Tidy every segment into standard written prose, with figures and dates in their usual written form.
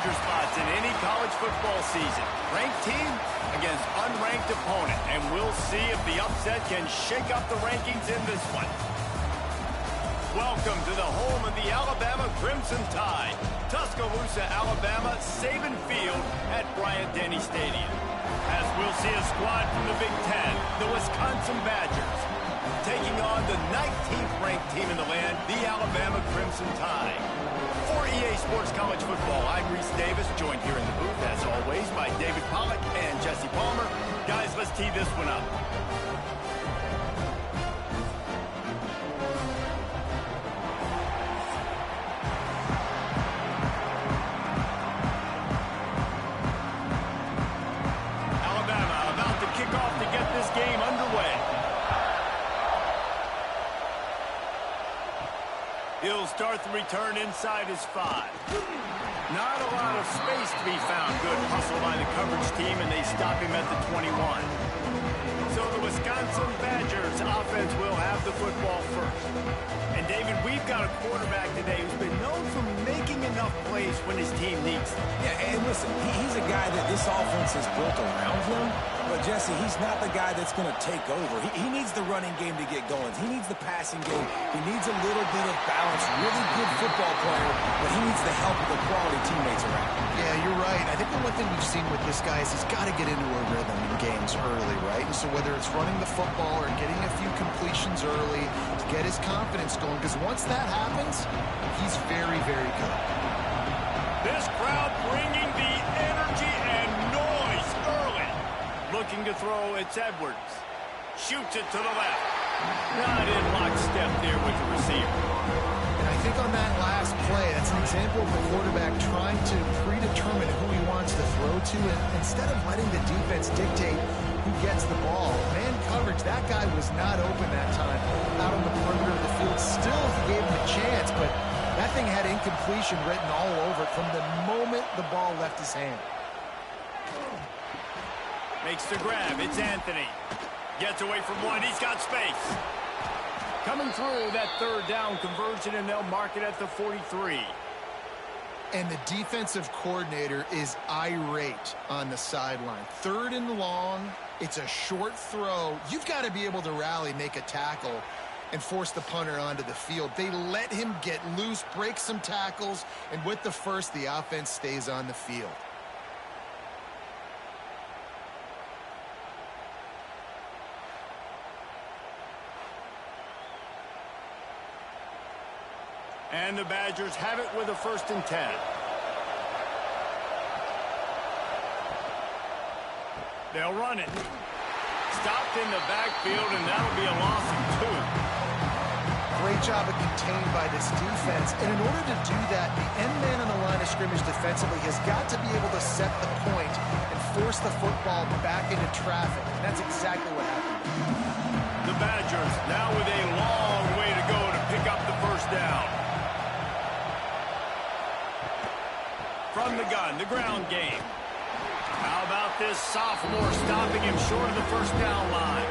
danger spots in any college football season. Ranked team against unranked opponent. And we'll see if the upset can shake up the rankings in this one. Welcome to the home of the Alabama Crimson Tide. Tuscaloosa, Alabama, Saban Field at Bryant-Denny Stadium. As we'll see a squad from the Big Ten, the Wisconsin Badgers, taking on the 19th ranked team in the land, the Alabama Crimson Tide. For EA Sports College Football, I'm Reese Davis, joined here in the booth, as always, by David Pollack and Jesse Palmer. Guys, let's tee this one up. He'll start the return inside his 5. Not a lot of space to be found. Good hustle by the coverage team, and they stop him at the 21. So the Wisconsin Badgers offense will have the football first. And David, we've got a quarterback today who's been known for making enough plays when his team needs them. Yeah, and listen, he's a guy that this offense is built around him. But, Jesse, he's not the guy that's going to take over. He needs the running game to get going. He needs the passing game. He needs a little bit of balance. Really good football player, but he needs the help of the quality teammates around him. Yeah, you're right. I think the one thing we've seen with this guy is he's got to get into a rhythm in games early, right? And so whether it's running the football or getting a few completions early to get his confidence going, because once that happens, he's very, very good. This crowd bringing the energy and noise early. Looking to throw, it's Edwards. Shoots it to the left. Not in lockstep there with the receiver. And I think on that last play, that's an example of the quarterback trying to predetermine who he wants to throw to. And instead of letting the defense dictate who gets the ball, man coverage, that guy was not open that time out on the perimeter of the field. Still, he gave him a chance, but that thing had incompletion written all over it from the moment the ball left his hand. Makes the grab. It's Anthony. Gets away from one. He's got space. Coming through that third down conversion, and they'll mark it at the 43. And the defensive coordinator is irate on the sideline. 3rd and long. It's a short throw. You've got to be able to rally, make a tackle, and force the punter onto the field. They let him get loose, break some tackles, and with the first, the offense stays on the field. And the Badgers have it with a 1st and 10. They'll run it. Stopped in the backfield, and that'll be a loss of 2. Great job of contained by this defense. And in order to do that, the end man on the line of scrimmage defensively has got to be able to set the point and force the football back into traffic. And that's exactly what happened. The Badgers now with a long way to go to pick up the 1st down. From the gun, the ground game. How about this sophomore stopping him short of the 1st down line?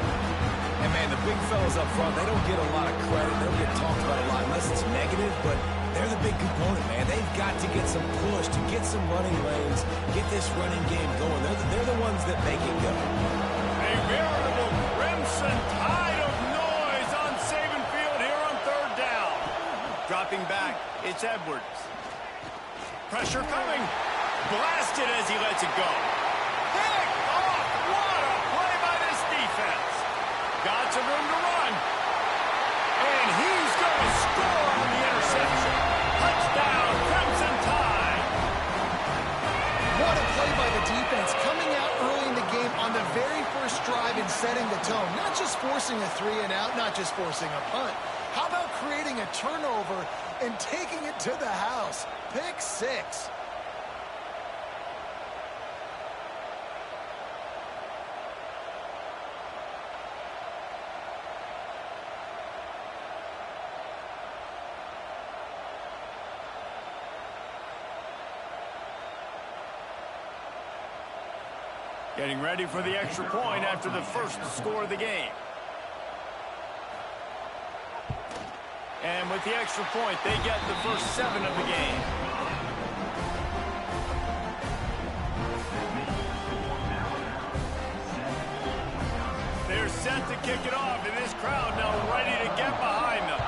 And, man, the big fellas up front, they don't get a lot of credit. They don't get talked about a lot unless it's negative, but they're the big component, man. They've got to get some push, to get some running lanes, get this running game going. They're the ones that make it go. A veritable Crimson Tide of noise on Saban Field here on 3rd down. Dropping back, it's Edwards. Pressure coming. Blasted as he lets it go. Pick off. What a play by this defense. Got some room to run. And he's going to score on the interception. Touchdown, Crimson Tide. What a play by the defense. Coming out early in the game on the very first drive and setting the tone. Not just forcing a 3-and-out, not just forcing a punt. How about creating a turnover and taking it to the house? Pick 6. Getting ready for the extra point after the first score of the game. And with the extra point, they get the first 7 of the game. They're set to kick it off, and this crowd now ready to get behind them.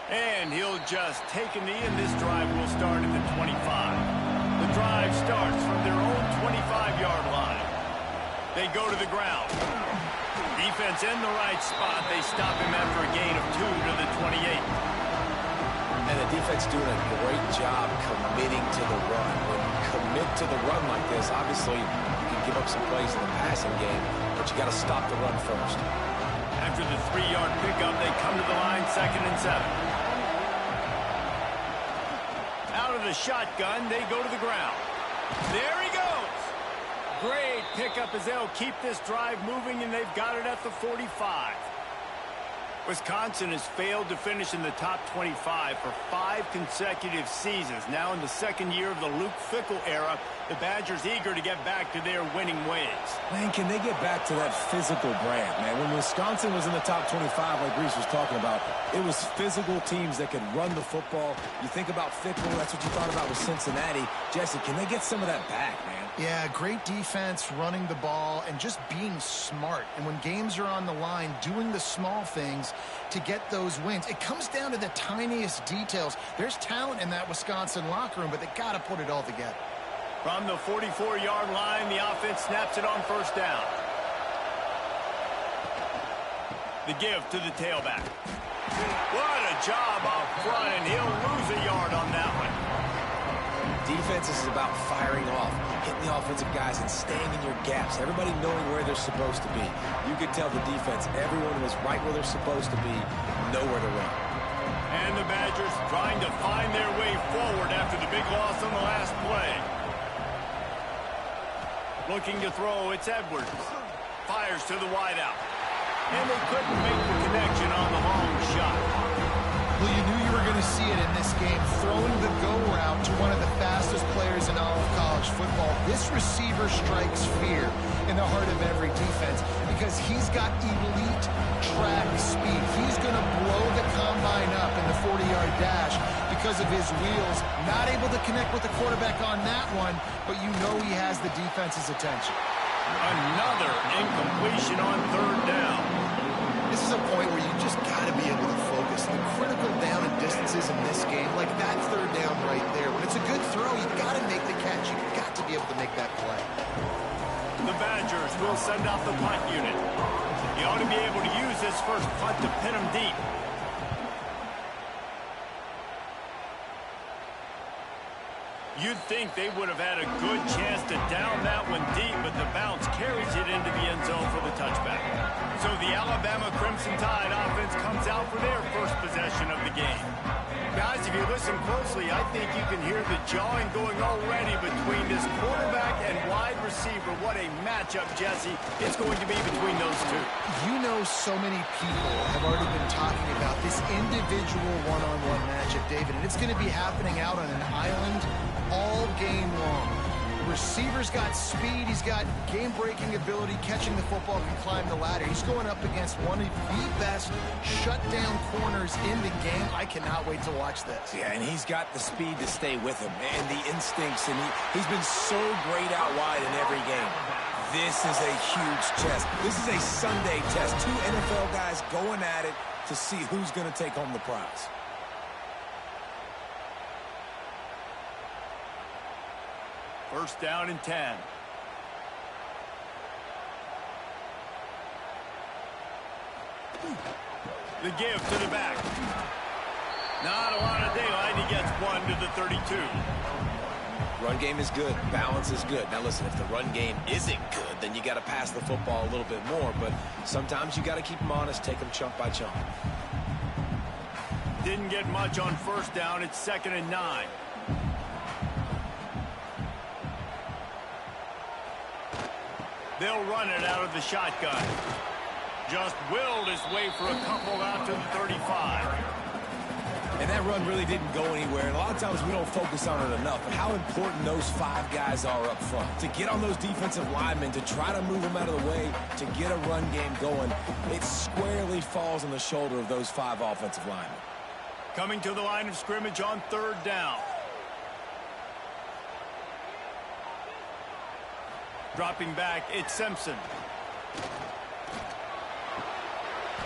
And he'll just take a knee, and this drive will start at the 25. The drive starts from their own 25-yard line. They go to the ground. Defense in the right spot. They stop him after a gain of 2 to the 28. And the defense doing a great job committing to the run. When you commit to the run like this, obviously you can give up some plays in the passing game, but you got to stop the run first. After the 3-yard pickup, they come to the line, 2nd and 7. Out of the shotgun, they go to the ground. There he goes. Great pickup as they'll keep this drive moving, and they've got it at the 45. Wisconsin has failed to finish in the top 25 for 5 consecutive seasons. Now in the 2nd year of the Luke Fickell era, the Badgers eager to get back to their winning ways. Man, can they get back to that physical brand, man? When Wisconsin was in the top 25, like Reese was talking about, it was physical teams that could run the football. You think about Fickell, that's what you thought about with Cincinnati. Jesse, can they get some of that back, man? Yeah, great defense, running the ball, and just being smart. And when games are on the line, doing the small things to get those wins. It comes down to the tiniest details. There's talent in that Wisconsin locker room, but they got to put it all together. From the 44-yard line, the offense snaps it on 1st down. The give to the tailback. What a job up front, and he'll lose a yard on that one. Defense is about firing off, hitting the offensive guys and staying in your gaps. Everybody knowing where they're supposed to be. You could tell the defense, everyone was right where they're supposed to be, nowhere to run. And the Badgers trying to find their way forward after the big loss on the last play. Looking to throw, it's Edwards. Fires to the wideout. And they couldn't make the connection on the long shot. Well, you knew you were going to see it in this game, throwing the go route to one of the fastest players in all of college football. This receiver strikes fear in the heart of every defense because he's got elite track speed. He's going to blow the combine up in the 40-yard dash because of his wheels. Not able to connect with the quarterback on that one, but you know he has the defense's attention. Another incompletion on 3rd down. This is a point where you just got to be able to focus. The critical down and distances in this game, like that 3rd down right there. When it's a good throw, you've got to make the catch. You've got to be able to make that play. The Badgers will send out the punt unit. He ought to be able to use this first punt to pin him deep. You'd think they would have had a good chance to down that one deep, but the bounce carries it into the end zone for the touchback. So the Alabama Crimson Tide offense comes out for their first possession of the game. Guys, if you listen closely, I think you can hear the jawing going already between this quarterback and wide receiver. What a matchup, Jesse, it's going to be between those two. You know, so many people have already been talking about this individual one-on-one matchup, David, and it's going to be happening out on an island all game long. The receiver's got speed, he's got game-breaking ability, catching the football, can climb the ladder. He's going up against one of the best shutdown corners in the game. I cannot wait to watch this. Yeah, and he's got the speed to stay with him and the instincts, and he's been so great out wide in every game. This is a huge test. This is a Sunday test. 2 NFL guys going at it to see who's going to take home the prize. First down and 10. The give to the back. Not a lot of daylight. He gets 1 to the 32. Run game is good. Balance is good. Now listen, if the run game isn't good, then you got to pass the football a little bit more. But sometimes you got to keep them honest, take them chunk by chunk. Didn't get much on first down. It's 2nd and 9. They'll run it out of the shotgun. Just willed his way for a couple out to the 35. And that run really didn't go anywhere. And a lot of times we don't focus on it enough. But how important those 5 guys are up front. To get on those defensive linemen, to try to move them out of the way, to get a run game going, it squarely falls on the shoulder of those 5 offensive linemen. Coming to the line of scrimmage on 3rd down. Dropping back, it's Simpson.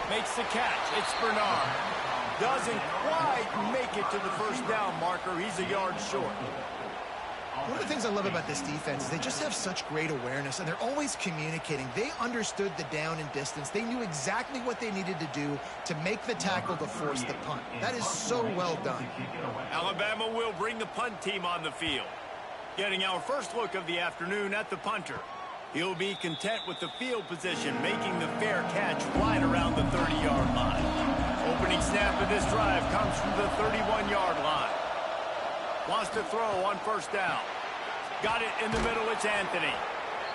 Makes the catch. It's Bernard. Doesn't quite make it to the first down marker. He's a yard short. One of the things I love about this defense is they just have such great awareness, and they're always communicating. They understood the down and distance. They knew exactly what they needed to do to make the tackle to force the punt. That is so well done. Alabama will bring the punt team on the field. Getting our first look of the afternoon at the punter. He'll be content with the field position, making the fair catch right around the 30-yard line. Opening snap of this drive comes from the 31-yard line. Wants to throw on first down. Got it in the middle, it's Anthony.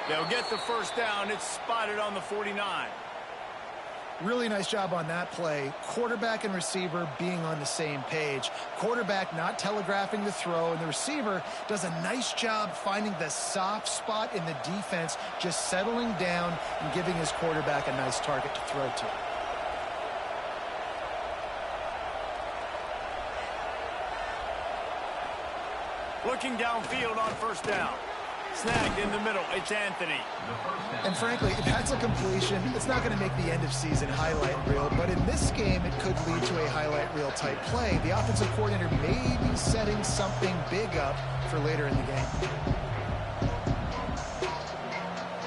They'll get the first down, it's spotted on the 49. Really nice job on that play. Quarterback and receiver being on the same page. Quarterback not telegraphing the throw, and the receiver does a nice job finding the soft spot in the defense, just settling down and giving his quarterback a nice target to throw to. Looking downfield on first down. Snagged in the middle, it's Anthony. And frankly, if that's a completion, it's not going to make the end of season highlight reel, but in this game, it could lead to a highlight reel type play. The offensive coordinator may be setting something big up for later in the game.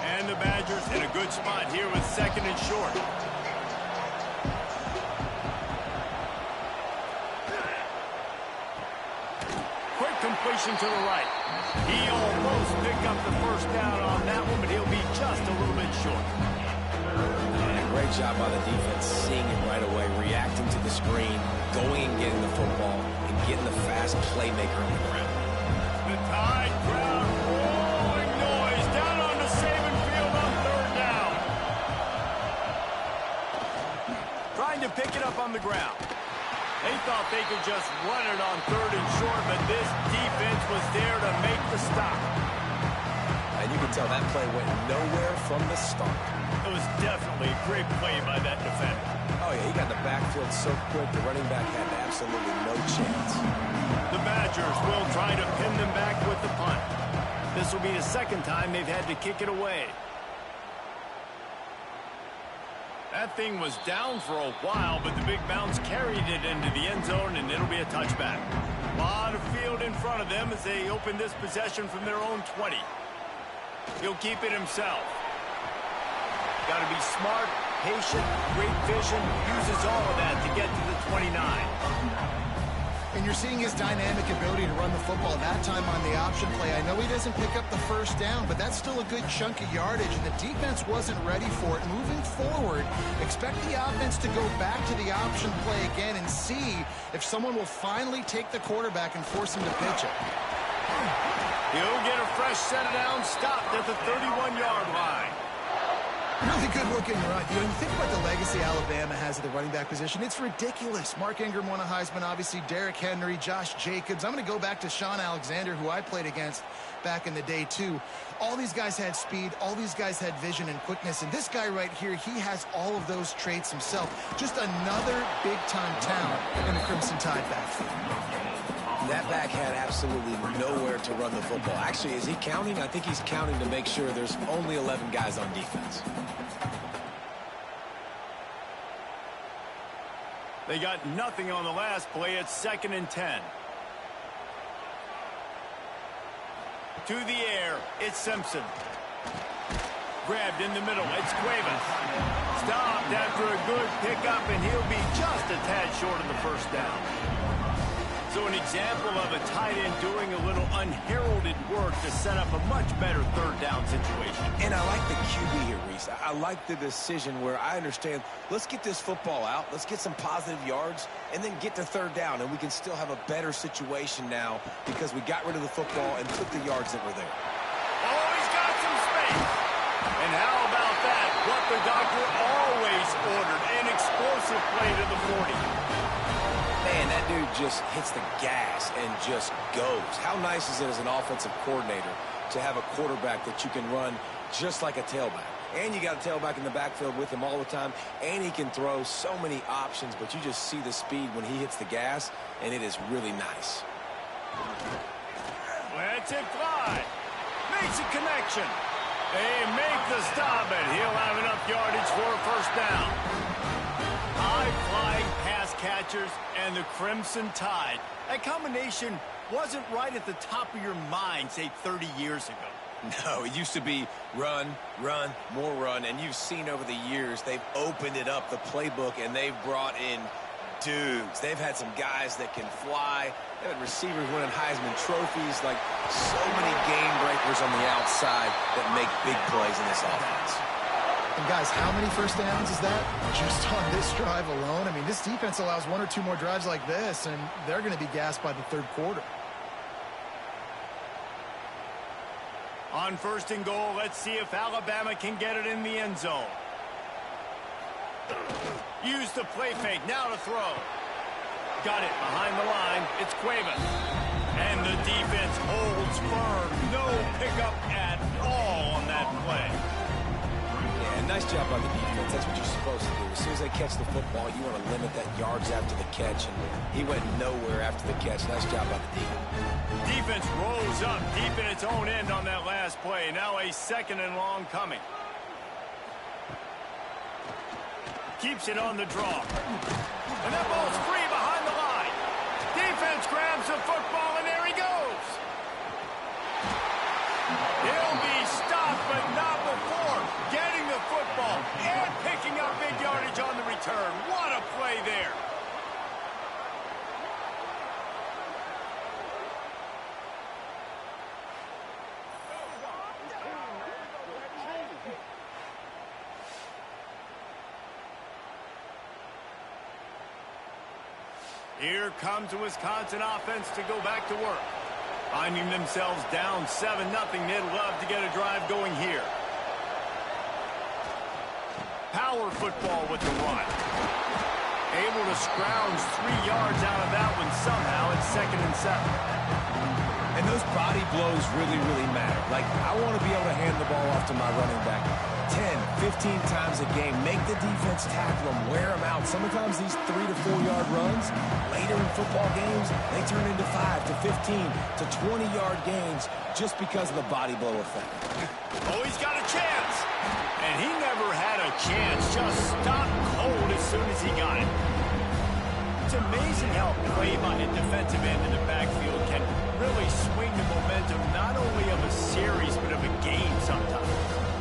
And the Badgers in a good spot here with second and short. Quick completion to the right. He almost picked up the first down on that one, but he'll be just a little bit short. And great job by the defense, seeing it right away, reacting to the screen, going and getting the football, and getting the fast playmaker on the ground. The Tide crowd rolling noise down onto Saban Field on third down. Trying to pick it up on the ground. They thought they could just run it on third and short, but this defense was there to make the stop. And you can tell that play went nowhere from the start. It was definitely a great play by that defender. Oh, yeah, he got the backfield so quick, the running back had absolutely no chance. The Badgers will try to pin them back with the punt. This will be the second time they've had to kick it away. That thing was down for a while, but the big bounce carried it into the end zone, and it'll be a touchback. A lot of field in front of them as they open this possession from their own 20. He'll keep it himself. Got to be smart, patient, great vision, uses all of that to get to the 29. And you're seeing his dynamic ability to run the football that time on the option play. I know he doesn't pick up the first down, but that's still a good chunk of yardage, and the defense wasn't ready for it. Moving forward, expect the offense to go back to the option play again and see if someone will finally take the quarterback and force him to pitch it. He'll get a fresh set of downs, stopped at the 31-yard line. Really good-looking run. You think about the legacy Alabama has at the running back position. It's ridiculous. Mark Ingram won a Heisman, obviously Derrick Henry, Josh Jacobs. I'm going to go back to Sean Alexander, who I played against back in the day, too. All these guys had speed. All these guys had vision and quickness. And this guy right here, he has all of those traits himself. Just another big-time talent in the Crimson Tide backfield. That back had absolutely nowhere to run the football. Actually, is he counting? I think he's counting to make sure there's only 11 guys on defense. They got nothing on the last play. It's 2nd and 10. To the air, it's Simpson. Grabbed in the middle, it's Cuevas. Stopped after a good pickup, and he'll be just a tad short of the first down. So an example of a tight end doing a little unheralded work to set up a much better third down situation. And I like the QB here, Reese. I like the decision where I understand, let's get this football out, let's get some positive yards, and then get to third down, and we can still have a better situation now because we got rid of the football and took the yards that were there. Oh, he's got some space. And how about that? What the doctor always ordered, an explosive play to the 40. Man, that dude just hits the gas and just goes. How nice is it as an offensive coordinator to have a quarterback that you can run just like a tailback? And you got a tailback in the backfield with him all the time, and he can throw so many options, but you just see the speed when he hits the gas, and it is really nice. Let's it fly. Makes a connection. They make the stop, and he'll have enough yardage for a first down. High-flying pass catchers and the Crimson Tide. That combination wasn't right at the top of your mind, say, 30 years ago. No, it used to be run, run, more run, and you've seen over the years they've opened it up, the playbook, and they've brought in dudes. They've had some guys that can fly. They've had receivers winning Heisman trophies, like so many game breakers on the outside that make big plays in this offense. And guys, how many first downs is that just on this drive alone? I mean, this defense allows one or two more drives like this, and they're going to be gassed by the third quarter. On first and goal, let's see if Alabama can get it in the end zone. Use the play fake, now to throw. Got it behind the line, it's Cuevas. And the defense holds firm. No pickup at all on that play. Yeah, nice job by the defense. That's what you're supposed to do. As soon as they catch the football, you want to limit that yards after the catch, and he went nowhere after the catch. Nice job by the defense. Defense rolls up deep in its own end on that last play. Now a second and long coming. Keeps it on the draw. And that ball's free behind the line. Defense grabs the football, and there he goes. He'll be stopped, but not before getting the football and picking up big yardage on the return. What a play there. Here comes the Wisconsin offense to go back to work. Finding themselves down 7-0, they'd love to get a drive going here. Power football with the run. Able to scrounge 3 yards out of that one somehow. It's 2nd and 7. And those body blows really, really matter. Like, I want to be able to hand the ball off to my running back 10, 15 times a game. Make the defense tackle them, wear them out. Sometimes these 3 to 4 yard runs, later in football games, they turn into 5 to 15 to 20 yard gains just because of the body blow effect. Oh, he's got a chance. And he never had a chance. Just stopped cold as soon as he got it. It's amazing how play by a defensive end in the backfield can really swing the momentum not only of a series but of a game sometimes.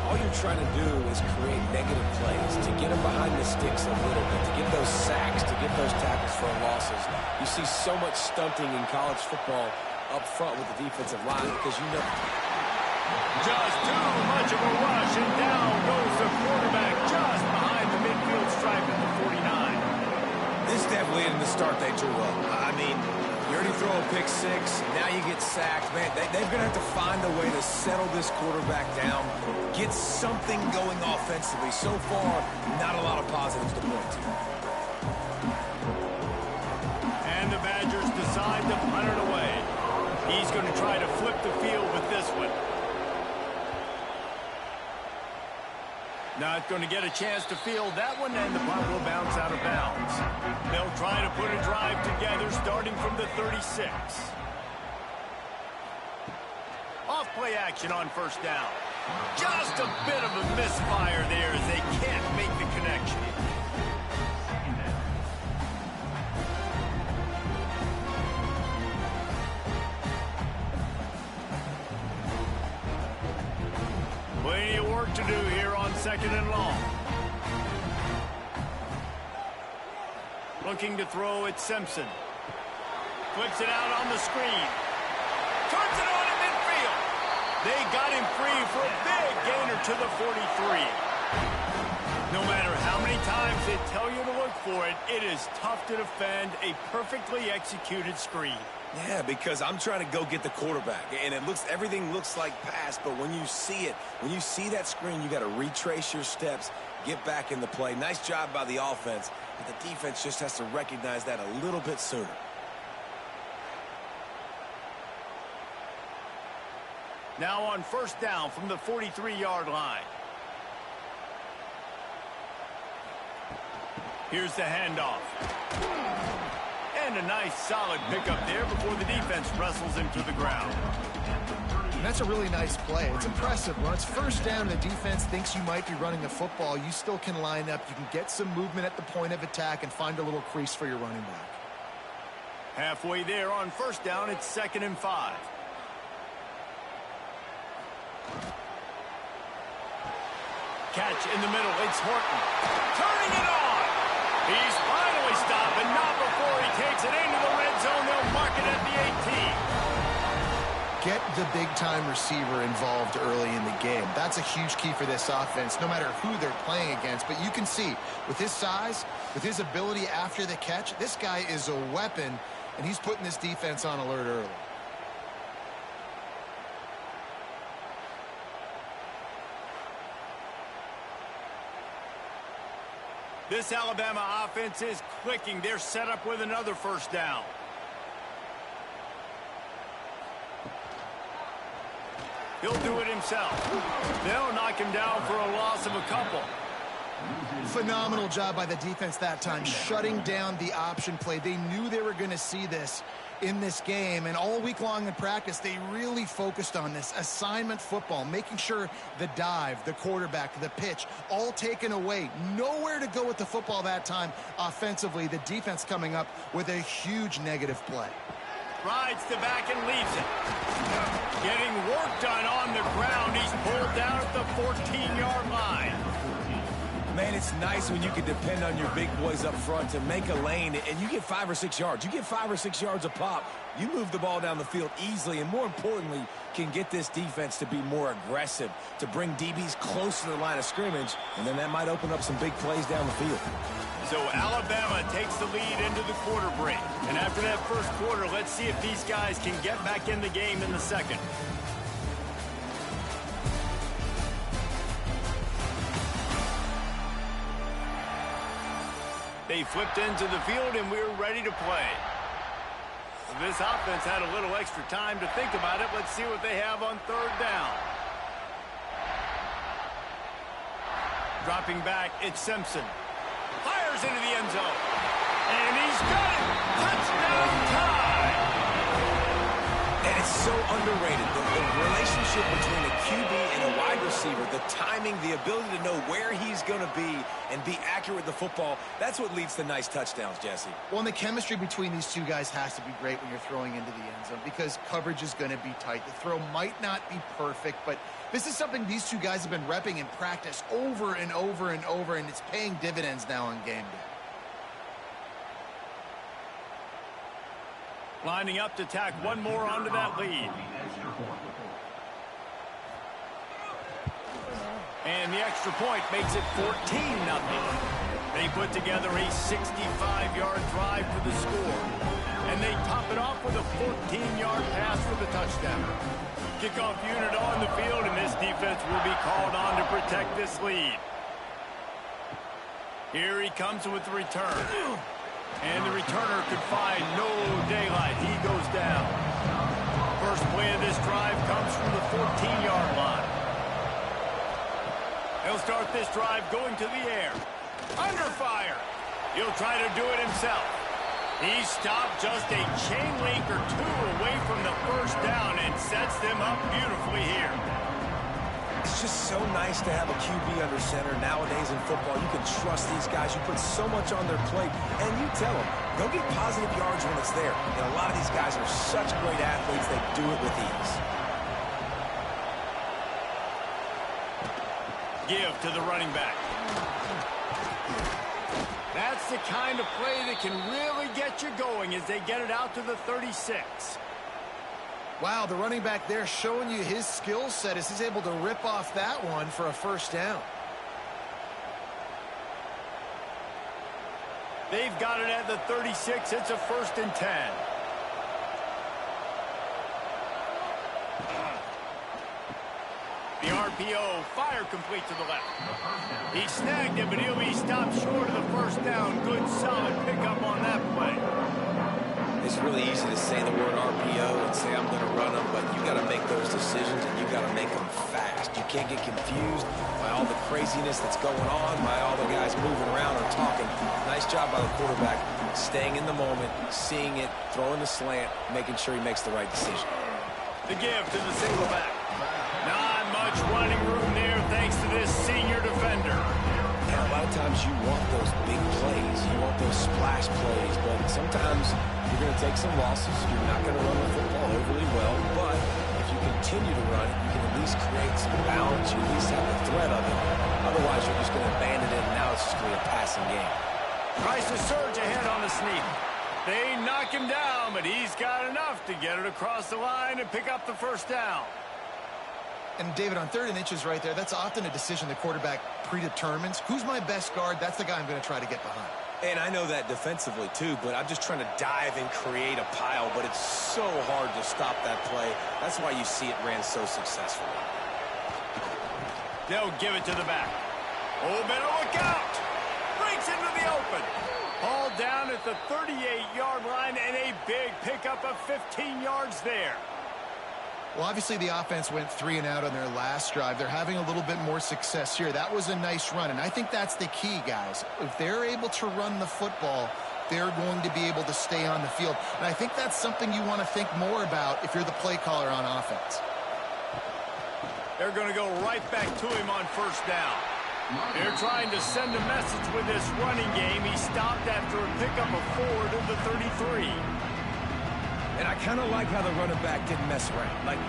All you're trying to do is create negative plays, to get them behind the sticks a little bit, to get those sacks, to get those tackles for losses. You see so much stunting in college football up front with the defensive line because you know. Just too much of a rush, and down goes the quarterback just behind the midfield stripe at the 49. This definitely isn't the start they drew up. I mean, you already throw a pick 6, now you get sacked. Man, they're going to have to find a way to settle this quarterback down, get something going offensively. So far, not a lot of positives to point to. And the Badgers decide to punt it away. He's going to try to flip the field with this one. Not going to get a chance to field that one, and the punt will bounce out of bounds. They'll try to put a drive together starting from the 36. Off play action on first down. Just a bit of a misfire there as they can't make the connection. Plenty of work to do here on 2nd and long. Looking to throw at Simpson. Flips it out on the screen. Turns it on in midfield. They got him free for a big gainer to the 43. No matter how many times they tell you to look for it, it is tough to defend a perfectly executed screen. Yeah, because I'm trying to go get the quarterback, and everything looks like pass, but when you see it, when you see that screen, you got to retrace your steps, get back in the play. Nice job by the offense, but the defense just has to recognize that a little bit sooner. Now on first down from the 43-yard line. Here's the handoff. And a nice solid pickup there before the defense wrestles him to the ground. And that's a really nice play. It's impressive. When it's first down and the defense thinks you might be running the football, you still can line up. You can get some movement at the point of attack and find a little crease for your running back. Halfway there on first down, it's 2nd and 5. Catch in the middle, it's Horton. Turning it on! He's finally stopped, but not before he takes it into the red zone. They'll mark it at the 18. Get the big-time receiver involved early in the game. That's a huge key for this offense, no matter who they're playing against. But you can see, with his size, with his ability after the catch, this guy is a weapon, and he's putting this defense on alert early. This Alabama offense is clicking. They're set up with another first down. He'll do it himself. They'll knock him down for a loss of a couple. Phenomenal job by the defense that time, shutting down the option play. They knew they were going to see this in this game, and all week long in practice, they really focused on this assignment football, making sure the dive, the quarterback, the pitch, all taken away. Nowhere to go with the football that time offensively. The defense coming up with a huge negative play. Rides the back and leaves it. Getting work done on the ground. He's pulled down at the 14-yard line. Man, it's nice when you can depend on your big boys up front to make a lane, and you get 5 or 6 yards. You get 5 or 6 yards a pop. You move the ball down the field easily, and more importantly, can get this defense to be more aggressive, to bring DBs close to the line of scrimmage, and then that might open up some big plays down the field. So Alabama takes the lead into the quarter break. And after that first quarter, let's see if these guys can get back in the game in the second. They flipped into the field, and we're ready to play. This offense had a little extra time to think about it. Let's see what they have on third down. Dropping back, it's Simpson. Fires into the end zone. And he's got it. Touchdown time. And it's so underrated. The relationship between a QB and a wide receiver, the timing, the ability to know where he's going to be and be accurate with the football, that's what leads to nice touchdowns, Jesse. Well, and the chemistry between these two guys has to be great when you're throwing into the end zone because coverage is going to be tight. The throw might not be perfect, but this is something these two guys have been repping in practice over and over and over, and it's paying dividends now on game day. Lining up to tack one more onto that lead. And the extra point makes it 14-0. They put together a 65-yard drive for the score. And they top it off with a 14-yard pass for the touchdown. Kickoff unit on the field, and this defense will be called on to protect this lead. Here he comes with the return. And the returner could find no daylight. He goes down. First play of this drive comes from the 14-yard line. He'll start this drive going to the air. Under fire. He'll try to do it himself. He stopped just a chain link or two away from the first down and sets them up beautifully here. It's just so nice to have a QB under center. Nowadays in football, you can trust these guys. You put so much on their plate, and you tell them, go get positive yards when it's there. And a lot of these guys are such great athletes, they do it with ease. Give to the running back. That's the kind of play that can really get you going as they get it out to the 36. Wow, the running back there showing you his skill set as he's able to rip off that one for a first down. They've got it at the 36. It's a 1st and 10. The RPO, fire complete to the left. He snagged it, but he'll be stopped short of the first down. Good, solid pickup on that play. It's really easy to say the word RPO and say I'm going to run them, but you got to make those decisions and you got to make them fast. You can't get confused by all the craziness that's going on, by all the guys moving around or talking. Nice job by the quarterback, staying in the moment, seeing it, throwing the slant, making sure he makes the right decision. The give to the single back. Not much running room there thanks to this senior defender. Yeah, a lot of times you want those big plays. You want those splash plays, but sometimes you're going to take some losses. You're not going to run the football overly well, but if you continue to run it, you can at least create some balance. You at least have the threat of it. Otherwise, you're just going to abandon it, and now it's just going to be a passing game. Tries to surge ahead on the sneak. They knock him down, but he's got enough to get it across the line and pick up the first down. And, David, on 3rd and inches right there, that's often a decision the quarterback predetermines. Who's my best guard? That's the guy I'm going to try to get behind. And I know that defensively, too, but I'm just trying to dive and create a pile, but it's so hard to stop that play. That's why you see it ran so successfully. They'll give it to the back. Oh, better look out! Breaks into the open. Ball down at the 38-yard line, and a big pickup of 15 yards there. Well, obviously the offense went 3 and out on their last drive. They're having a little bit more success here. That was a nice run, and I think that's the key, guys. If they're able to run the football, they're going to be able to stay on the field. And I think that's something you want to think more about if you're the play caller on offense. They're going to go right back to him on first down. They're trying to send a message with this running game. He stopped after a pickup of 4 to the 33. And I kind of like how the running back didn't mess around. Like,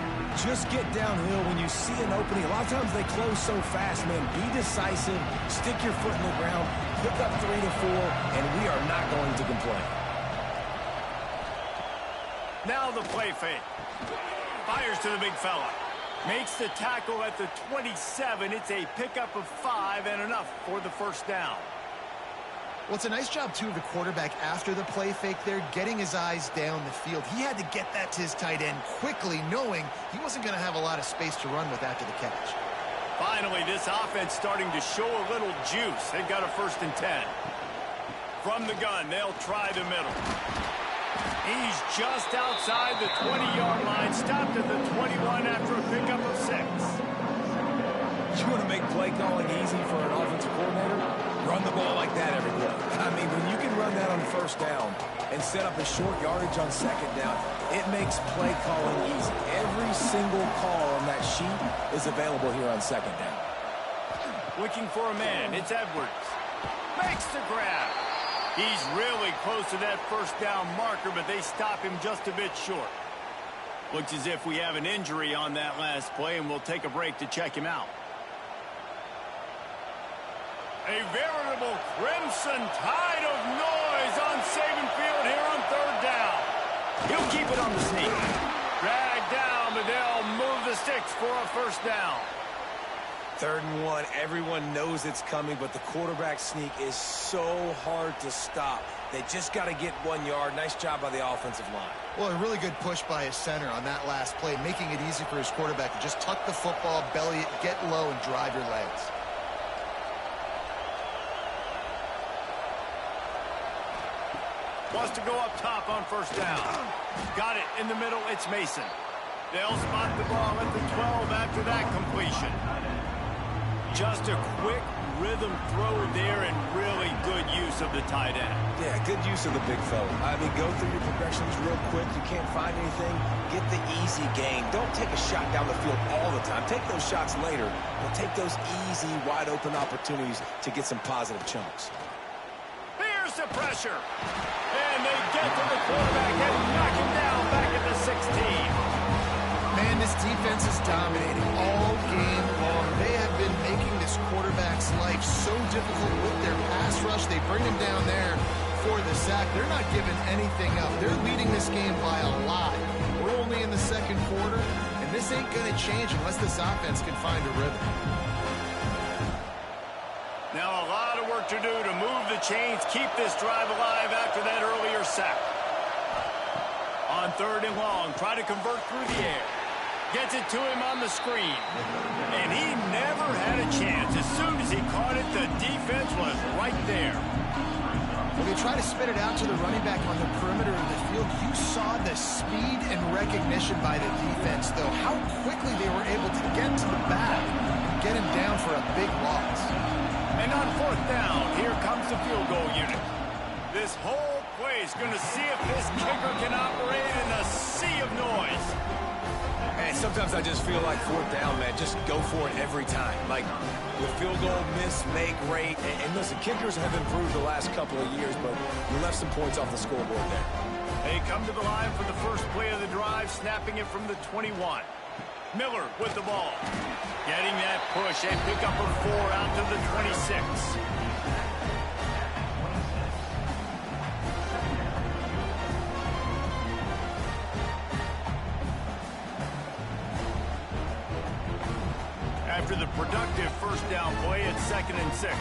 just get downhill when you see an opening. A lot of times they close so fast, man. Be decisive, stick your foot in the ground, pick up 3 to 4, and we are not going to complain. Now the play fake. Fires to the big fella. Makes the tackle at the 27. It's a pickup of 5 and enough for the first down. Well, it's a nice job, too, of the quarterback after the play fake there, getting his eyes down the field. He had to get that to his tight end quickly, knowing he wasn't going to have a lot of space to run with after the catch. Finally, this offense starting to show a little juice. They've got a 1st and 10. From the gun, they'll try the middle. He's just outside the 20-yard line, stopped at the 21 after a pickup of 6. You want to make play calling easy for an offensive coordinator? Run the ball like that every play. I mean, when you can run that on first down and set up a short yardage on second down, it makes play calling easy. Every single call on that sheet is available here on second down. Looking for a man. It's Edwards. Makes the grab. He's really close to that first down marker, but they stop him just a bit short. Looks as if we have an injury on that last play, and we'll take a break to check him out. A veritable crimson tide of noise on Saban Field here on 3rd down. He'll keep it on the sneak. Dragged down, but they'll move the sticks for a first down. 3rd and 1, everyone knows it's coming, but the quarterback sneak is so hard to stop. They just got to get 1 yard. Nice job by the offensive line. Well, a really good push by his center on that last play, making it easy for his quarterback to just tuck the football, belly it, get low, and drive your legs. Wants to go up top on first down. Got it in the middle. It's Mason. They'll spot the ball at the 12 after that completion. Just a quick rhythm throw there and really good use of the tight end. Yeah, good use of the big fella. I mean, go through your progressions real quick. You can't find anything. Get the easy gain. Don't take a shot down the field all the time. Take those shots later, but take those easy, wide-open opportunities to get some positive chunks. Here's the pressure. And they get to the quarterback and knock him down back at the 16. Man, this defense is dominating all game long. They have been making this quarterback's life so difficult with their pass rush. They bring him down there for the sack. They're not giving anything up. They're leading this game by a lot. We're only in the 2nd quarter, and this ain't going to change unless this offense can find a rhythm. Now a lot of work to do to move the chains, keep this drive alive after that earlier sack. On 3rd and long, try to convert through the air. Gets it to him on the screen. And he never had a chance. As soon as he caught it, the defense was right there. When they try to spit it out to the running back on the perimeter of the field, you saw the speed and recognition by the defense, though. How quickly they were able to get to the back and get him down for a big loss. And on 4th down, here comes the field goal unit. This whole play He's going to see if this kicker can operate in a sea of noise. And sometimes I just feel like fourth down, man. Just go for it every time. Like the field goal miss, make rate. And listen, kickers have improved the last couple of years, but you left some points off the scoreboard there. They come to the line for the first play of the drive, snapping it from the 21. Miller with the ball. Getting that push, a pickup of 4 out to the 26. After the productive first down play, it's 2nd and 6.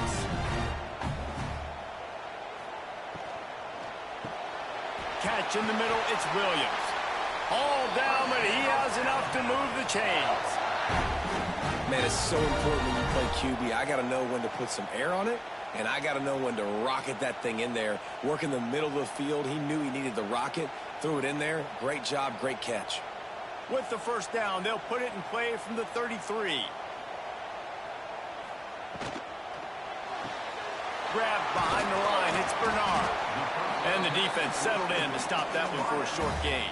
Catch in the middle, it's Williams. All down, but he has enough to move the chains. Man, it's so important when you play QB. I got to know when to put some air on it, and I got to know when to rocket that thing in there. Work in the middle of the field. He knew he needed the rocket, threw it in there. Great job, great catch. With the first down, they'll put it in play from the 33. Grabbed behind the line, it's Bernard. And the defense settled in to stop that one for a short gain.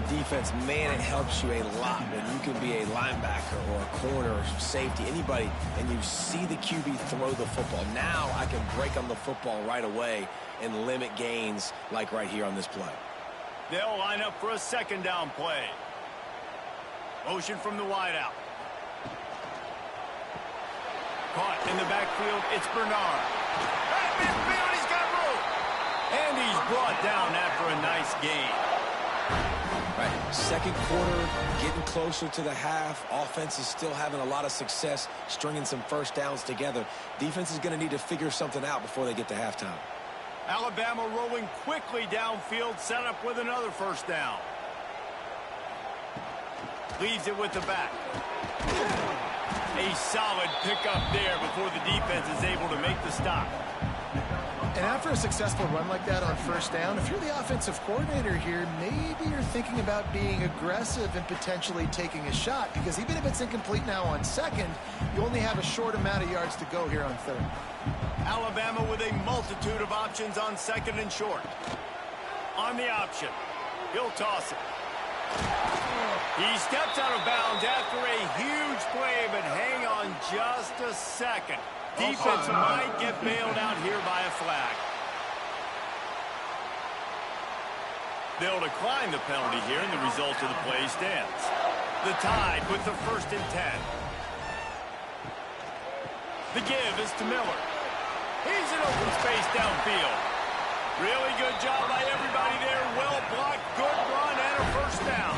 Defense, man, it helps you a lot when you can be a linebacker or a corner or safety, anybody, and you see the QB throw the football. Now I can break on the football right away and limit gains like right here on this play. They'll line up for a 2nd down play. Motion from the wideout. Caught in the backfield, it's Bernard. Right midfield, he's got room. And he's brought down after a nice gain. Right, second quarter, getting closer to the half. Offense is still having a lot of success stringing some first downs together. Defense is going to need to figure something out before they get to halftime. Alabama rolling quickly downfield, set up with another first down. Leaves it with the back. A solid pickup there before the defense is able to make the stop. And after a successful run like that on first down, if you're the offensive coordinator here, maybe you're thinking about being aggressive and potentially taking a shot, because even if it's incomplete now on 2nd, you only have a short amount of yards to go here on 3rd. Alabama with a multitude of options on 2nd and short. On the option, he'll toss it. He steps out of bounds after a huge play, but hang on just a second. Defense might get bailed out here by a flag. They'll decline the penalty here, and the result of the play stands. The Tide with the 1st and 10. The give is to Miller. He's in open space downfield. Really good job by everybody there. Well blocked, good run, and a first down.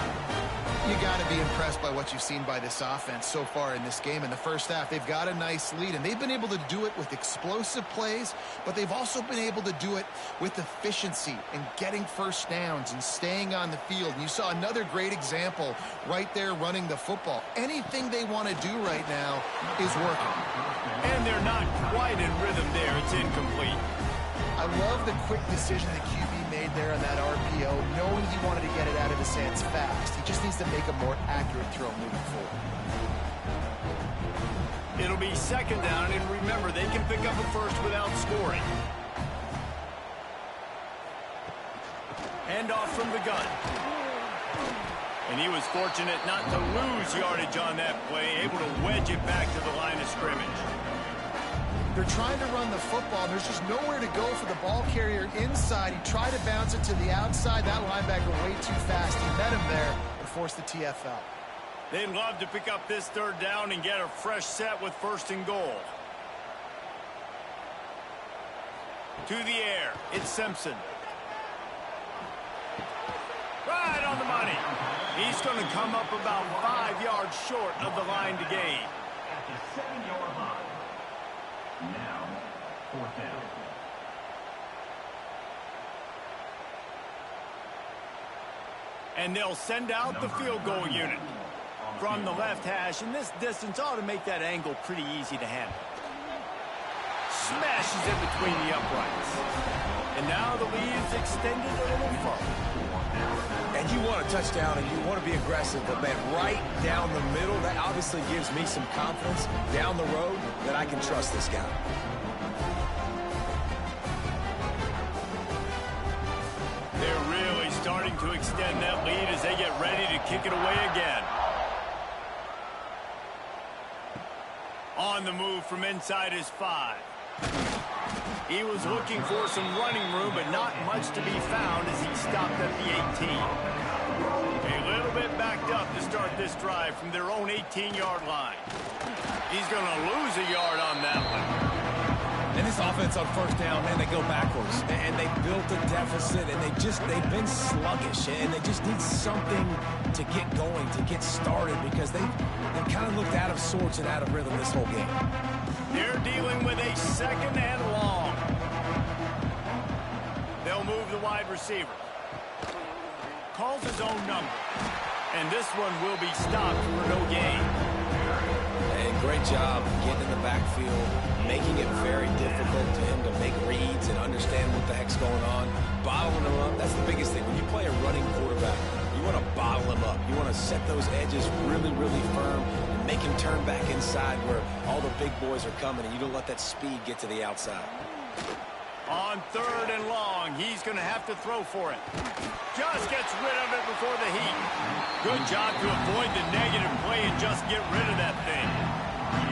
You got to be impressed by what you've seen by this offense so far in this game. In the first half, they've got a nice lead, and they've been able to do it with explosive plays, but they've also been able to do it with efficiency and getting first downs and staying on the field. And you saw another great example right there running the football. Anything they want to do right now is working. And they're not quite in rhythm there. It's incomplete. I love the quick decision the QB made there on that RPO, knowing he wanted to get it out of his hands fast. He just needs to make a more accurate throw moving forward. It'll be 2nd down, and remember, they can pick up a first without scoring. Hand off from the gun. And he was fortunate not to lose yardage on that play, able to wedge it back to the line of scrimmage. They're trying to run the football. There's just nowhere to go for the ball carrier inside. He tried to bounce it to the outside. That linebacker way too fast. He met him there and forced the TFL. They'd love to pick up this 3rd down and get a fresh set with 1st and goal. To the air, it's Simpson. Right on the money. He's going to come up about 5 yards short of the line to gain. At the 7-yard line. Now, 4th down. And they'll send out the field goal unit from the left hash, and this distance ought to make that angle pretty easy to handle. Smashes it between the uprights. And now the lead is extended a little further. And you want a touchdown and you want to be aggressive, but man, right down the middle, that obviously gives me some confidence down the road that I can trust this guy. starting to extend that lead as they get ready to kick it away again. On the move from inside his 5. He was looking for some running room, but not much to be found as he stopped at the 18. A little bit backed up to start this drive from their own 18-yard line. He's going to lose a yard on that one. And this offense on first down, man, they go backwards. And they built a deficit, and they've been sluggish. And they just need something to get going, to get started, because they've kind of looked out of sorts and out of rhythm this whole game. They're dealing with a second and long. They'll move the wide receiver. Calls his own number. And this one will be stopped for no gain. And great job getting in the backfield, making it very difficult to him to make reads and understand what the heck's going on. Bottling him up, that's the biggest thing. When you play a running quarterback, you want to bottle him up. You want to set those edges really, really firm and make him turn back inside where all the big boys are coming, and you don't let that speed get to the outside. On third and long, he's going to have to throw for it. Just gets rid of it before the heat. Good job to avoid the negative play and just get rid of that thing.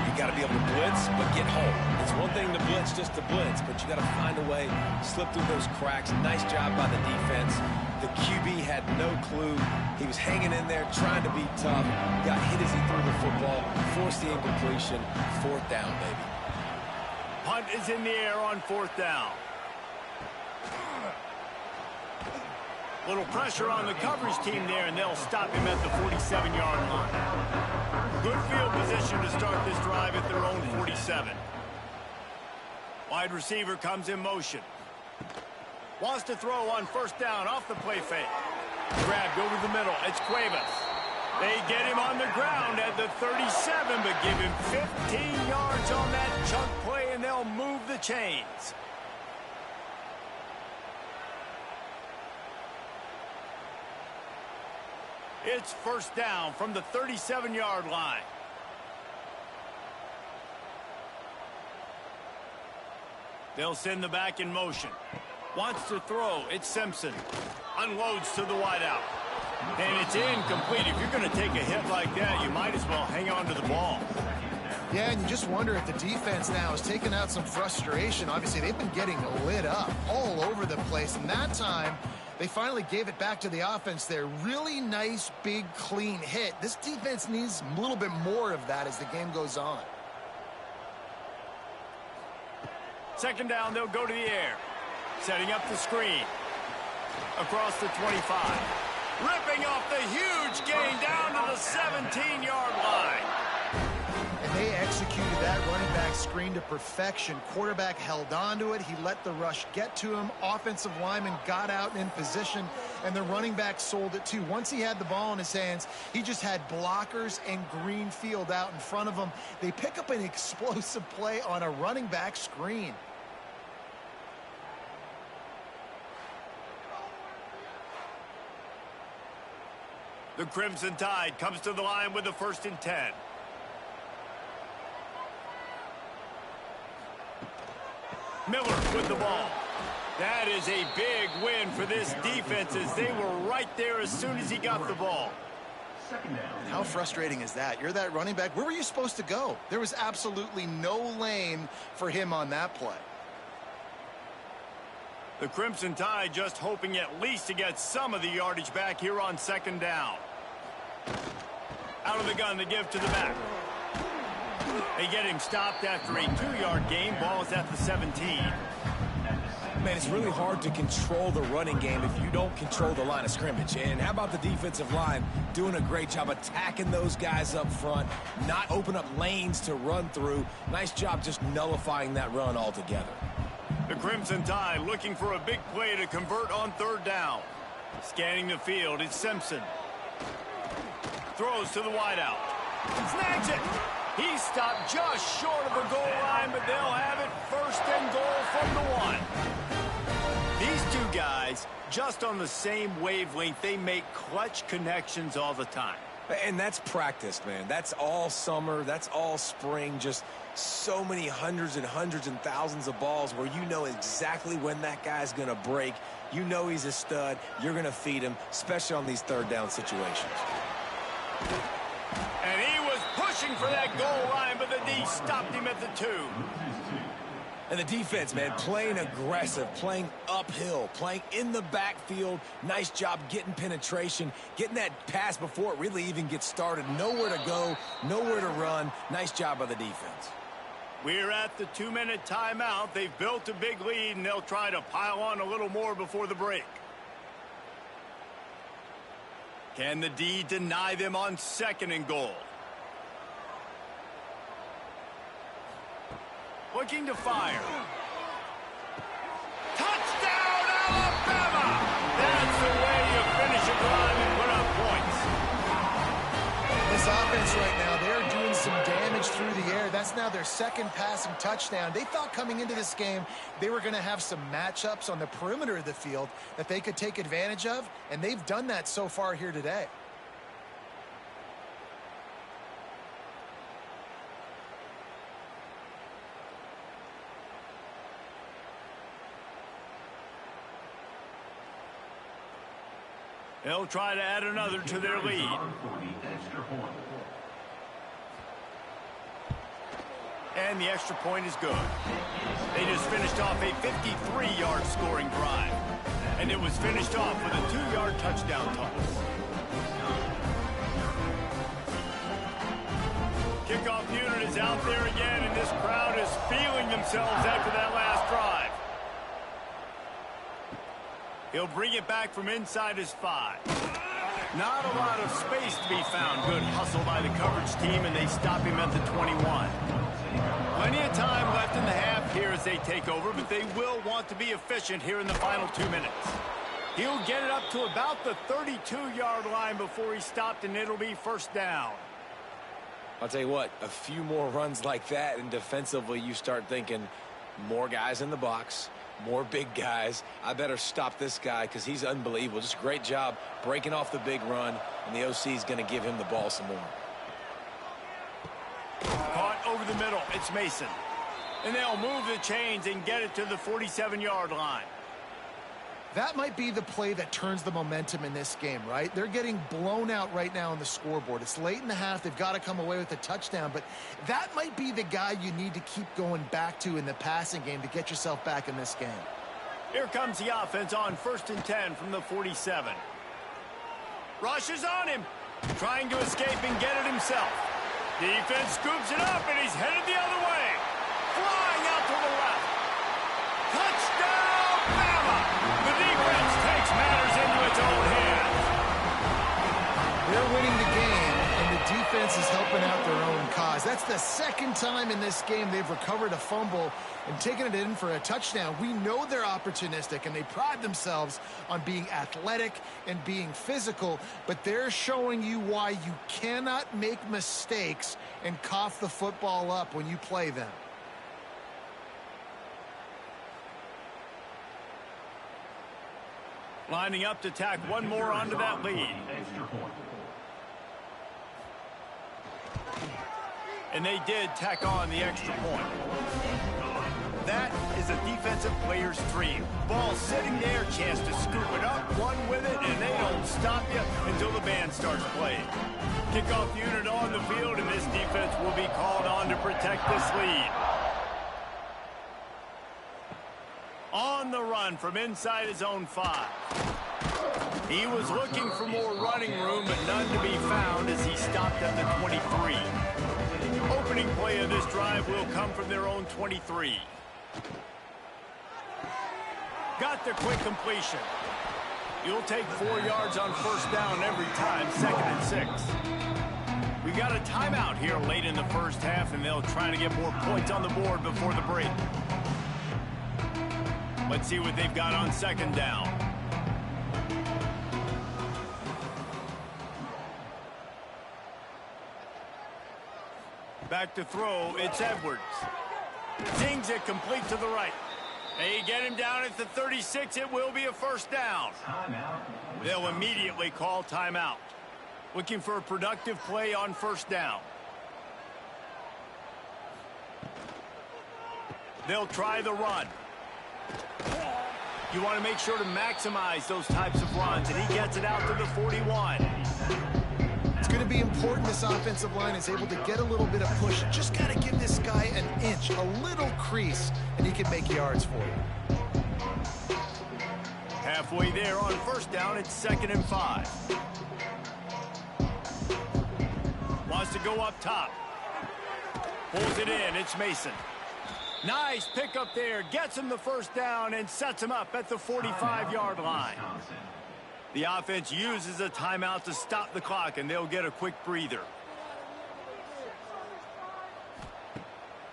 You got to be able to blitz, but get home. It's one thing to blitz just to blitz, but you got to find a way, slip through those cracks. Nice job by the defense. The QB had no clue. He was hanging in there, trying to be tough. Got hit as he threw the football, forced the incompletion. 4th down, baby. Punt is in the air on 4th down. Little pressure on the coverage team there, and they'll stop him at the 47-yard line. Good field position to start this drive at their own 47. Wide receiver comes in motion. Wants to throw on 1st down off the play fake. Grabbed over the middle. It's Cuevas. They get him on the ground at the 37, but give him 15 yards on that chunk play, and they'll move the chains. It's 1st down from the 37-yard line. They'll send the back in motion. Wants to throw. It's Simpson. Unloads to the wideout. And it's incomplete. If you're going to take a hit like that, you might as well hang on to the ball. Yeah, and you just wonder if the defense now has taken out some frustration. Obviously, they've been getting lit up all over the place. And that time, they finally gave it back to the offense there. Really nice, big, clean hit. This defense needs a little bit more of that as the game goes on. 2nd down, they'll go to the air. Setting up the screen. Across the 25. Ripping off the huge gain down to the 17-yard line. And they executed that running back screen to perfection. Quarterback held on to it. He let the rush get to him. Offensive lineman got out in position, and the running back sold it too. Once he had the ball in his hands, he just had blockers and green field out in front of him. They pick up an explosive play on a running back screen. The Crimson Tide comes to the line with the 1st and 10. Miller with the ball. That is a big win for this defense as they were right there as soon as he got the ball. How frustrating is that? You're that running back. Where were you supposed to go? There was absolutely no lane for him on that play. The Crimson Tide just hoping at least to get some of the yardage back here on 2nd down. Out of the gun to give to the back. They get him stopped after a 2-yard gain. Ball is at the 17. Man, it's really hard to control the running game if you don't control the line of scrimmage. And how about the defensive line doing a great job attacking those guys up front, not open up lanes to run through. Nice job just nullifying that run altogether. The Crimson Tide looking for a big play to convert on 3rd down. Scanning the field, it's Simpson. Throws to the wideout. Snags it. He stopped just short of the goal line, but they'll have it 1st and goal from the 1. These two guys, just on the same wavelength, they make clutch connections all the time. And that's practice, man. That's all summer. That's all spring. Just so many hundreds and thousands of balls where you know exactly when that guy's going to break. You know he's a stud. You're going to feed him, especially on these third down situations. And he was pushing for that goal line, but the D stopped him at the 2. And the defense, man, playing aggressive, playing uphill, playing in the backfield. Nice job getting penetration, getting that pass before it really even gets started. Nowhere to go, nowhere to run. Nice job by the defense. We're at the 2-minute timeout. They've built a big lead, and they'll try to pile on a little more before the break. Can the D deny them on 2nd and goal? Looking to fire. Touchdown, Alabama! That's the way you finish a drive and put up points. This offense right now, they're doing some damage through the air. That's now their 2nd passing touchdown. They thought coming into this game they were going to have some matchups on the perimeter of the field that they could take advantage of, and they've done that so far here today. They'll try to add another to their lead. And the extra point is good. They just finished off a 53-yard scoring drive. And it was finished off with a 2-yard touchdown toss. Kickoff unit is out there again, and this crowd is feeling themselves after that last drive. He'll bring it back from inside his 5. Not a lot of space to be found. Good hustle by the coverage team, and they stop him at the 21. Plenty of time left in the half here as they take over, but they will want to be efficient here in the final 2 minutes. He'll get it up to about the 32-yard line before he's stopped, and it'll be 1st down. I'll tell you what, a few more runs like that, and defensively you start thinking more guys in the box, more big guys. I better stop this guy because he's unbelievable. Just a great job breaking off the big run, and the OC is going to give him the ball some more. Caught over the middle. It's Mason. And they'll move the chains and get it to the 47-yard line. That might be the play that turns the momentum in this game, right? They're getting blown out right now on the scoreboard. It's late in the half. They've got to come away with a touchdown, but that might be the guy you need to keep going back to in the passing game to get yourself back in this game. Here comes the offense on 1st and 10 from the 47. Rush is on him, trying to escape and get it himself. Defense scoops it up, and he's headed the other way. Flying out to the left. Touchdown, Bama! The defense takes matters into its own hands. They're winning the game, and the defense is helping out their own cause. That's the 2nd time in this game they've recovered a fumble and taken it in for a touchdown. We know they're opportunistic, and they pride themselves on being athletic and being physical, but they're showing you why you cannot make mistakes and cough the football up when you play them. Lining up to tack one more onto that lead. And they did tack on the extra point. That is a defensive player's dream. Ball sitting there, chance to scoop it up, one with it, and they don't stop you until the band starts playing. Kickoff unit on the field, and this defense will be called on to protect this lead. On the run from inside his own 5. He was looking for more running room, but none to be found as he stopped at the 23. Opening play of this drive will come from their own 23. Got the quick completion. You'll take 4 yards on 1st down every time, 2nd and 6. We got a timeout here late in the 1st half, and they'll try to get more points on the board before the break. Let's see what they've got on 2nd down. Back to throw, it's Edwards. Zings it complete to the right. They get him down at the 36. It will be a 1st down. They'll immediately call timeout. Looking for a productive play on first down. They'll try the run. You want to make sure to maximize those types of runs, and he gets it out to the 41. It's going to be important this offensive line is able to get a little bit of push. Just got to give this guy an inch, a little crease, and he can make yards for you. Halfway there on first down, it's 2nd and 5. Wants to go up top. Pulls it in, it's Mason. Nice pick up there, gets him the first down and sets him up at the 45-yard line. The offense uses a timeout to stop the clock, and they'll get a quick breather.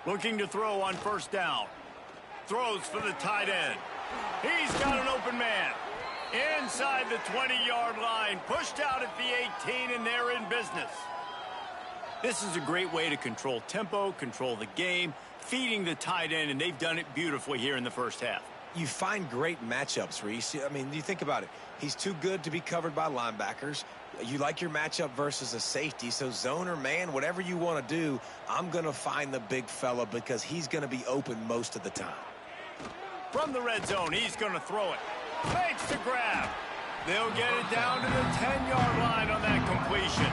Looking to throw on first down. Throws for the tight end. He's got an open man. Inside the 20-yard line, pushed out at the 18, and they're in business. This is a great way to control tempo, control the game, feeding the tight end, and they've done it beautifully here in the first half. You find great matchups, Reese. I mean, you think about it. He's too good to be covered by linebackers. You like your matchup versus a safety, so zone or man, whatever you want to do, I'm going to find the big fella because he's going to be open most of the time. From the red zone, he's going to throw it. Fakes the grab. They'll get it down to the 10-yard line on that completion.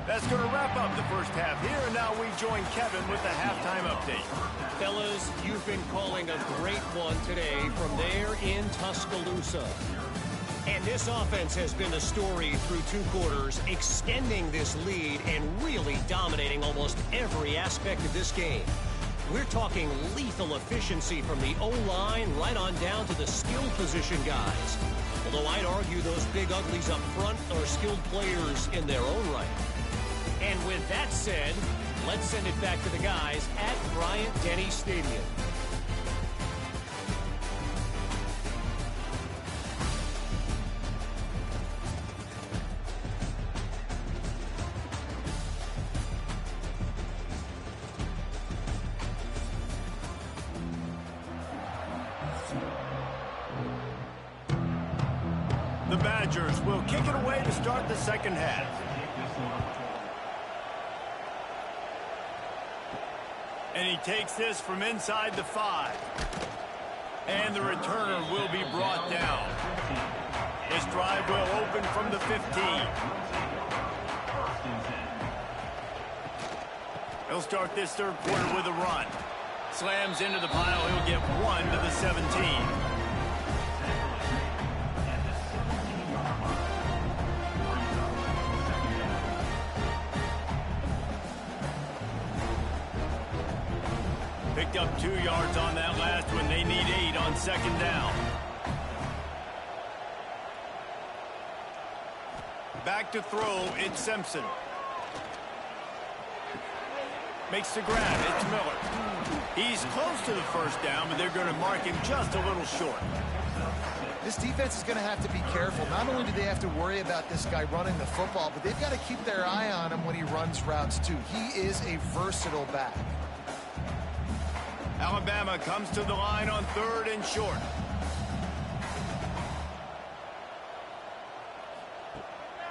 That's going to wrap up the first half here, and now we join Kevin with the halftime update. Fellas, you've been calling a great one today from there in Tuscaloosa. And this offense has been the story through 2 quarters, extending this lead and really dominating almost every aspect of this game. We're talking lethal efficiency from the O-line right on down to the skill position guys. Although I'd argue those big uglies up front are skilled players in their own right. And with that said, let's send it back to the guys at Bryant-Denny Stadium. The Badgers will kick it away to start the second half. And he takes this from inside the 5. And the returner will be brought down. This drive will open from the 15. He'll start this third quarter with a run. Slams into the pile. He'll get 1 to the 17. Picked up 2 yards on that last one. They need 8 on second down. Back to throw, it's Simpson. Makes the grab, it's Miller. He's close to the first down, but they're going to mark him just a little short. This defense is going to have to be careful. Not only do they have to worry about this guy running the football, but they've got to keep their eye on him when he runs routes too. He is a versatile back. Alabama comes to the line on 3rd and short.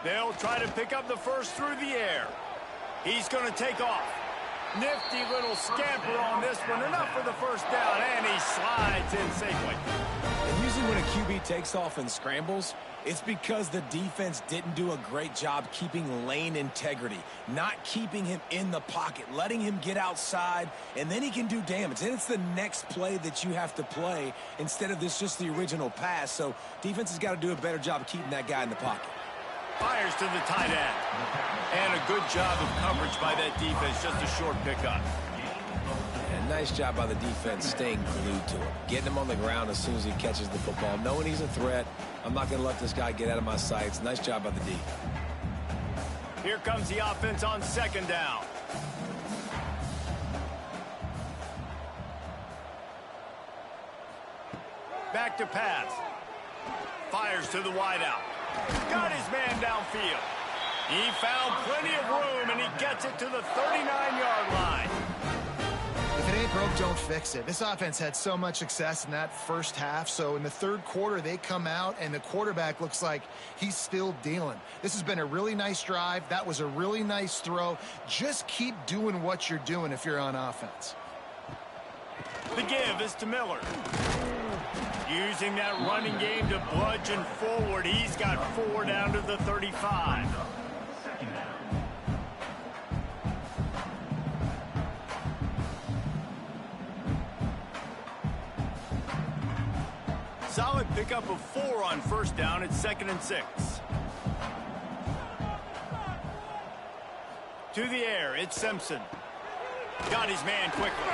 They'll try to pick up the first through the air. He's going to take off. Nifty little scamper on this one. Enough for the first down, and he slides in safely. And usually when a QB takes off and scrambles, it's because the defense didn't do a great job keeping lane integrity, not keeping him in the pocket, letting him get outside, and then he can do damage. Then it's the next play that you have to play instead of this just the original pass. So defense has got to do a better job of keeping that guy in the pocket. Fires to the tight end. And a good job of coverage by that defense. Just a short pickup. And nice job by the defense staying glued to him. Getting him on the ground as soon as he catches the football. Knowing he's a threat. I'm not going to let this guy get out of my sights. Nice job by the D. Here comes the offense on second down. Back to pass. Fires to the wideout. Got his man downfield. He found plenty of room, and he gets it to the 39-yard line. The If it ain't broke, don't fix it. This offense had so much success in that first half, so in the third quarter, they come out, and the quarterback looks like he's still dealing. This has been a really nice drive. That was a really nice throw. Just keep doing what you're doing if you're on offense. The give is to Miller. Using that running game to bludgeon forward. He's got 4 down to the 35. Solid pickup of 4 on first down. It's 2nd and 6. To the air, it's Simpson. Got his man quickly.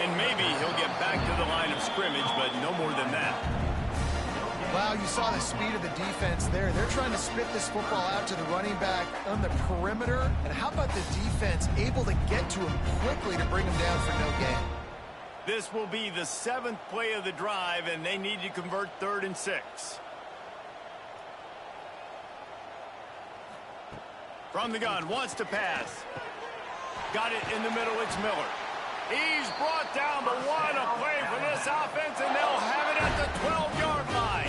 And maybe he'll get back to the line of scrimmage, but no more than that. Wow, you saw the speed of the defense there. They're trying to spit this football out to the running back on the perimeter. And how about the defense able to get to him quickly to bring him down for no gain? This will be the 7th play of the drive, and they need to convert 3rd and 6. From the gun, wants to pass. Got it in the middle, it's Miller. He's brought down, but what a play for this offense, and they'll have it at the 12-yard line.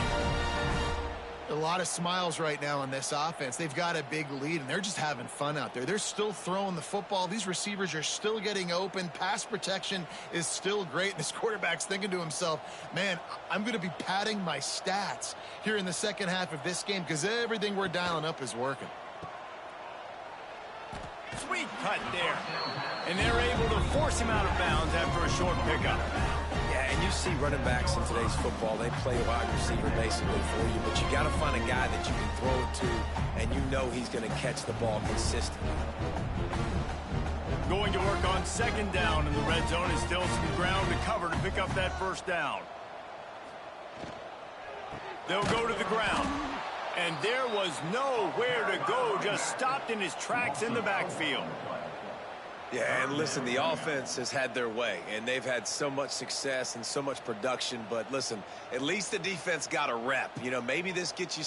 A lot of smiles right now on this offense. They've got a big lead, and they're just having fun out there. They're still throwing the football. These receivers are still getting open. Pass protection is still great. This quarterback's thinking to himself, man, I'm going to be padding my stats here in the second half of this game because everything we're dialing up is working. Sweet cut there. And they're able to force him out of bounds after a short pickup. Yeah, and you see running backs in today's football, they play wide receiver basically for you, but you got to find a guy that you can throw it to, and you know he's going to catch the ball consistently. Going to work on 2nd down in the red zone is still some ground to cover to pick up that first down. They'll go to the ground. And there was nowhere to go, just stopped in his tracks in the backfield. Yeah, and listen, the offense has had their way, and they've had so much success and so much production. But listen, at least the defense got a rep. You know, maybe this gets you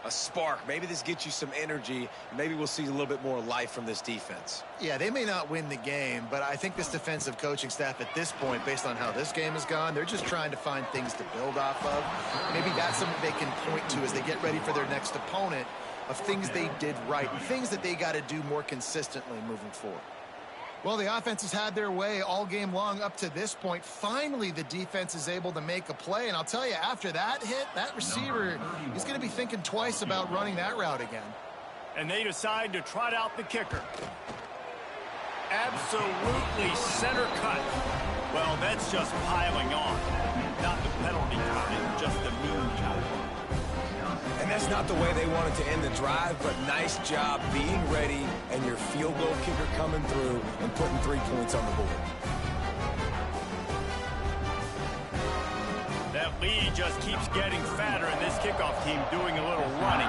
a spark. Maybe this gets you some energy. Maybe we'll see a little bit more life from this defense. Yeah, they may not win the game, but I think this defensive coaching staff at this point, based on how this game has gone, they're just trying to find things to build off of. Maybe that's something they can point to as they get ready for their next opponent of things they did right and things that they got to do more consistently moving forward. Well, the offense has had their way all game long up to this point. Finally, the defense is able to make a play. And I'll tell you, after that hit, that receiver, he's going to be thinking twice about running that route again. And they decide to trot out the kicker. Absolutely center cut. Well, that's just piling on. Not the penalty kind, just the mean kind. And that's not the way they wanted to end the drive, but nice job being ready and your field goal kicker coming through and putting 3 points on the board. That lead just keeps getting fatter, and this kickoff team doing a little running.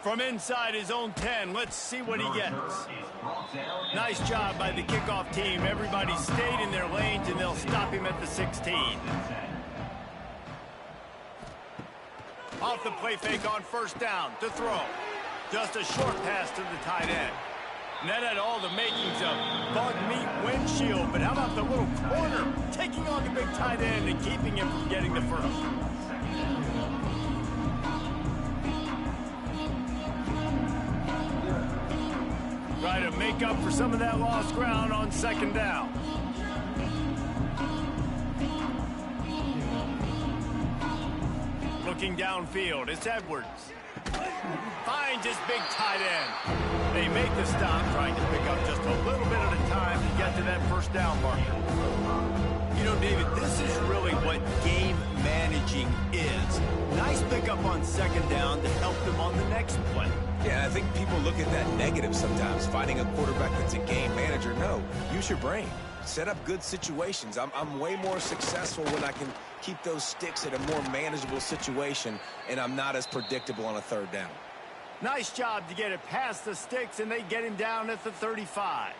From inside his own 10, let's see what he gets. Nice job by the kickoff team. Everybody stayed in their lanes, and they'll stop him at the 16. Off the play fake on first down to throw. Just a short pass to the tight end. And that had all the makings of bug meat windshield. But how about the little corner taking on the big tight end and keeping him from getting the first? Try to make up for some of that lost ground on 2nd down. Looking downfield, it's Edwards. Finds his big tight end. They make the stop, trying to pick up just a little bit at a time to get to that first down marker. You know, David, this is really what game managing is. Nice pickup on 2nd down to help them on the next play. Yeah, I think people look at that negative sometimes, finding a quarterback that's a game manager. No, use your brain. Set up good situations. I'm way more successful when I can keep those sticks at a more manageable situation, and I'm not as predictable on a 3rd down. Nice job to get it past the sticks, and they get him down at the 35.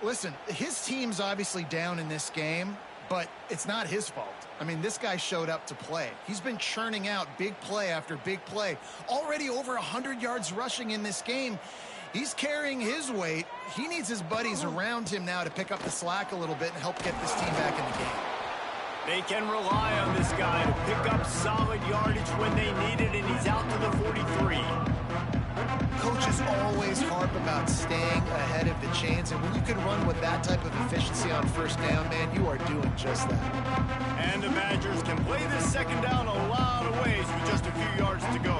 Listen, his team's obviously down in this game, but it's not his fault. I mean, this guy showed up to play. He's been churning out big play after big play. Already over 100 yards rushing in this game. He's carrying his weight. He needs his buddies around him now to pick up the slack a little bit and help get this team back in the game. They can rely on this guy to pick up solid yardage when they need it, and he's out to the 43. Coaches always harp about staying ahead of the chains, and when you can run with that type of efficiency on first down, man, you are doing just that. And the Badgers can play this second down a lot of ways with just a few yards to go.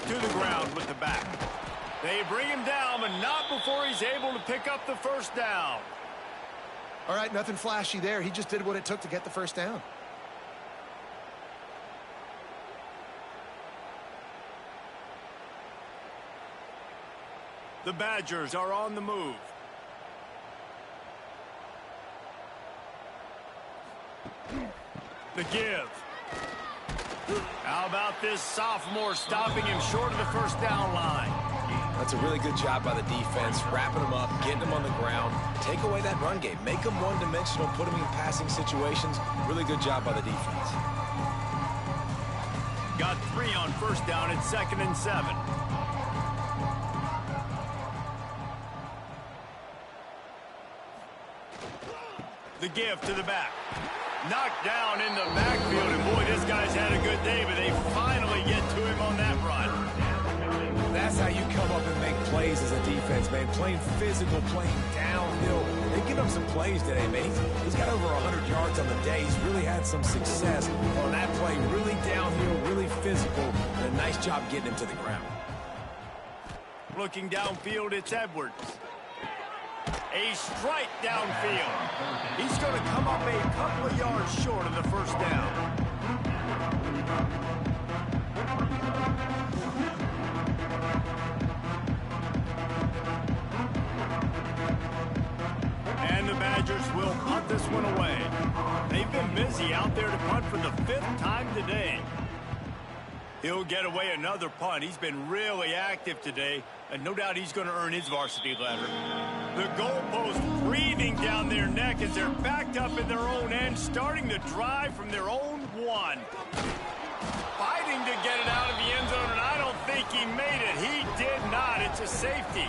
To the ground with the back. They bring him down, but not before he's able to pick up the first down. All right, nothing flashy there. He just did what it took to get the first down. The Badgers are on the move. The give. How about this sophomore stopping him short of the first down line? That's a really good job by the defense, wrapping him up, getting him on the ground. Take away that run game. Make him one-dimensional, put him in passing situations. Really good job by the defense. Got 3 on first down at 2nd and 7. The give to the back. Knocked down in the backfield, and boy, this guy's had a good day, but they finally get to him on that run. That's how you come up and make plays as a defense, man. Playing physical, playing downhill. They give him some plays today, man. He's got over 100 yards on the day. He's really had some success on that play. Really downhill, really physical, and a nice job getting him to the ground. Looking downfield, it's Edwards. A strike downfield. He's going to come up a couple of yards short of the first down. And the Badgers will punt this one away. They've been busy out there to punt for the 5th time today. He'll get away another punt. He's been really active today, and no doubt he's going to earn his varsity letter. The goalpost breathing down their neck as they're backed up in their own end, starting the drive from their own 1. Fighting to get it out of the end zone, and I don't think he made it. He did not. It's a safety.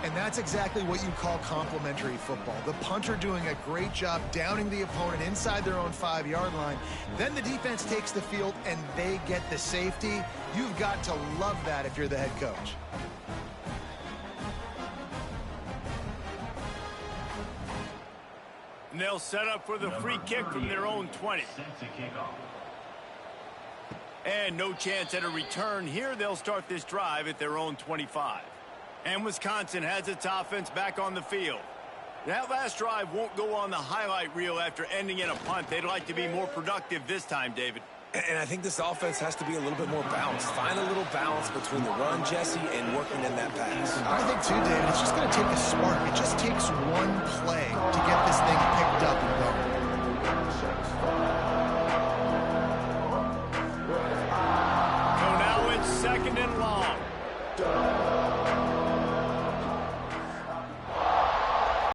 And that's exactly what you call complementary football. The punter doing a great job downing the opponent inside their own 5-yard line. Then the defense takes the field and they get the safety. You've got to love that if you're the head coach. And they'll set up for the free kick from their own 20. And no chance at a return here. They'll start this drive at their own 25. And Wisconsin has its offense back on the field. That last drive won't go on the highlight reel after ending in a punt. They'd like to be more productive this time, David. And I think this offense has to be a little bit more balanced. Find a little balance between the run, Jesse, and working in that pass. I think, too, David, it's just going to take a spark. It just takes one play to get this thing picked up and going. So now it's 2nd and long.